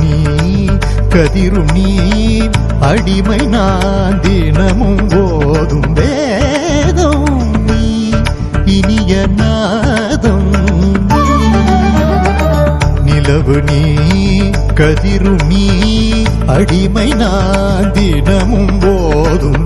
நீ கதிரும் நீ அடிமை நான் தினமும் போதும் வேதம் நீ இனிய நாதம். நிலவு நீ கதிரும் நீ அடிமை நான் தினமும் போதும்